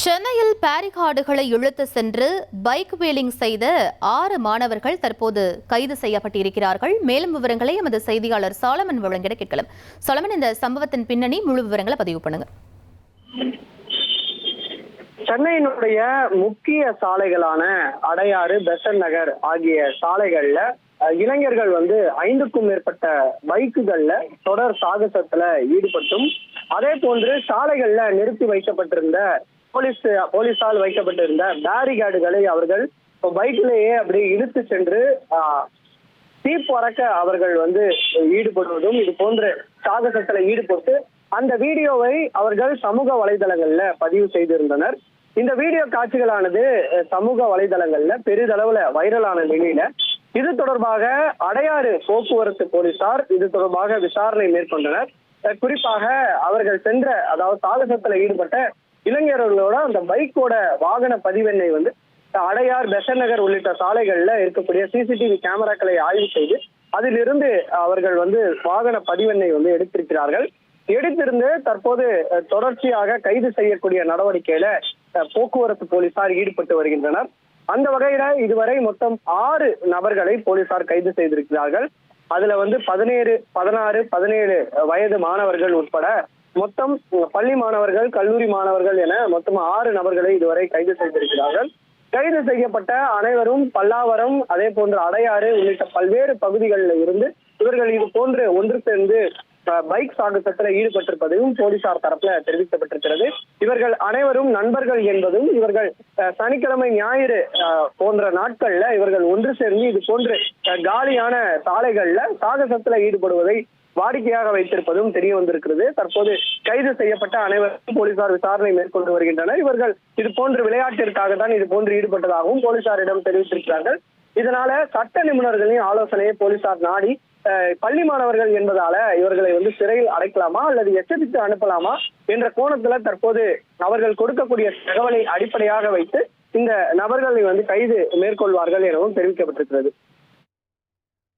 சென்னையில் பேரிகார்டுகளை இழுத்து சென்று பைக் வீலிங் செய்த 6 மாணவர்கள் தற்போது கைது செய்யப்பட்டிருக்கிறார்கள். மேலும் விவரங்களை எமது செய்தியாளர் சாலமன் வழங்கிட கேட்கலாம். சாலமன், இந்த சம்பவத்தின் பின்னணி முழு விவரங்களை பதிவு பண்ணுங்க. சென்னையினுடைய முக்கிய சாலைகளான அடையாறு, பெசன்ட் நகர் ஆகிய சாலைகள்ல இளைஞர்கள் 5க்கும் மேற்பட்ட பைக்குகள்ல தொடர் சாகசத்துல ஈடுபட்டும், அதே போன்று சாலைகள்ல நிறுத்தி வைக்கப்பட்டிருந்த போலீசால் வைக்கப்பட்டிருந்த பேரிகார்டுகளை அவர்கள் பைக்கிலேயே அப்படி இழுத்து சென்று தீப்பறக்க அவர்கள் ஈடுபடுவதும், இது போன்ற சாகசத்துல ஈடுபட்டு அந்த வீடியோவை அவர்கள் சமூக வலைதளங்கள்ல பதிவு செய்திருந்தனர். இந்த வீடியோ காட்சிகளானது சமூக வலைதளங்கள்ல பெரிதளவுல வைரலான நிலையில இது தொடர்பாக அடையாறு போக்குவரத்து போலீசார் இது தொடர்பாக விசாரணை மேற்கொண்டனர். குறிப்பாக அவர்கள் சென்ற, அதாவது சாகசத்துல ஈடுபட்ட இளைஞர்களோட அந்த பைக்கோட வாகன பதிவெண்ணை அடையார், பெசன்ட் நகர் உள்ளிட்ட சாலைகள்ல இருக்கக்கூடிய சிசிடிவி கேமராக்களை ஆய்வு செய்து அதிலிருந்து அவர்கள் வாகன பதிவெண்ணை எடுத்திருக்கிறார்கள். எடுத்திருந்து தற்போது தொடர்ச்சியாக கைது செய்யக்கூடிய நடவடிக்கையில போக்குவரத்து போலீசார் ஈடுபட்டு வருகின்றனர். அந்த வகையில இதுவரை மொத்தம் 6 நபர்களை போலீசார் கைது செய்திருக்கிறார்கள். அதுல 17, 16, 17 வயது மாணவர்கள் உட்பட மொத்தம் பள்ளி மாணவர்கள், கல்லூரி மாணவர்கள் என மொத்தம் 6 நபர்களை இதுவரை கைது செய்திருக்கிறார்கள். கைது செய்யப்பட்ட அனைவரும் பல்லாவரம், அதே போன்று அடையாறு உள்ளிட்ட பல்வேறு பகுதிகளில் இருந்து இவர்கள் இது போன்று ஒன்று சேர்ந்து பைக் சாகசத்துல ஈடுபட்டிருப்பதையும் போலீசார் தரப்புல தெரிவிக்கப்பட்டிருக்கிறது. இவர்கள் அனைவரும் நண்பர்கள் என்பதும், இவர்கள் சனிக்கிழமை, ஞாயிறு போன்ற நாட்கள்ல இவர்கள் ஒன்று சேர்ந்து இது போன்று காலியான சாலைகள்ல சாகசத்துல ஈடுபடுவதை வாடிக்கையாக வைத்திருப்பதும் தெரிய வந்திருக்கிறது. தற்போது கைது செய்யப்பட்ட அனைவரும் போலீசார் விசாரணை மேற்கொண்டு வருகின்றனர். இவர்கள் இது போன்ற விளையாட்டிற்காக தான் இது போன்று ஈடுபட்டதாகவும் போலீசாரிடம் தெரிவித்திருக்கிறார்கள். இதனால சட்ட நிபுணர்களின் ஆலோசனையை போலீசார் நாடி பள்ளி மாணவர்கள் என்பதால இவர்களை சிறையில் அடைக்கலாமா அல்லது எச்சரித்து அனுப்பலாமா என்ற கோணத்துல தற்போது அவர்கள் கொடுக்கக்கூடிய தகவலை அடிப்படையாக வைத்து இந்த நபர்களை கைது மேற்கொள்வார்கள் எனவும் தெரிவிக்கப்பட்டிருக்கிறது.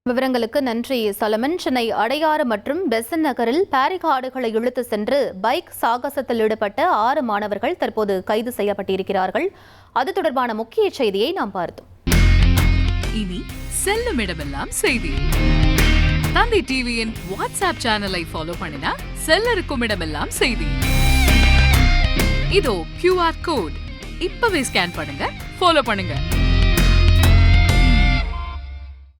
விவரங்களுக்கு நன்றி சலமன். சென்னை அடையாறு மற்றும் பெசன்ட் நகரில் பேரிகார்டுகளை இழுத்து சென்று பைக் சாகசத்தில் ஈடுபட்ட 6 மாணவர்கள் தற்போது கைது செய்யப்பட்டிருக்கிறார்கள். அது தொடர்பான முக்கிய செய்தியை நாம் பார்த்தோம். இனி செல்லும் இடமெல்லாம் செய்தி. தந்தி டிவியின் வாட்ஸ்அப் சேனலை ஃபாலோ பண்ணினா செல்லருக்கும் இடமெல்லாம் செய்தி. இதோ QR கோட், இப்பவே ஸ்கேன் பண்ணுங்க, ஃபாலோ பண்ணுங்க.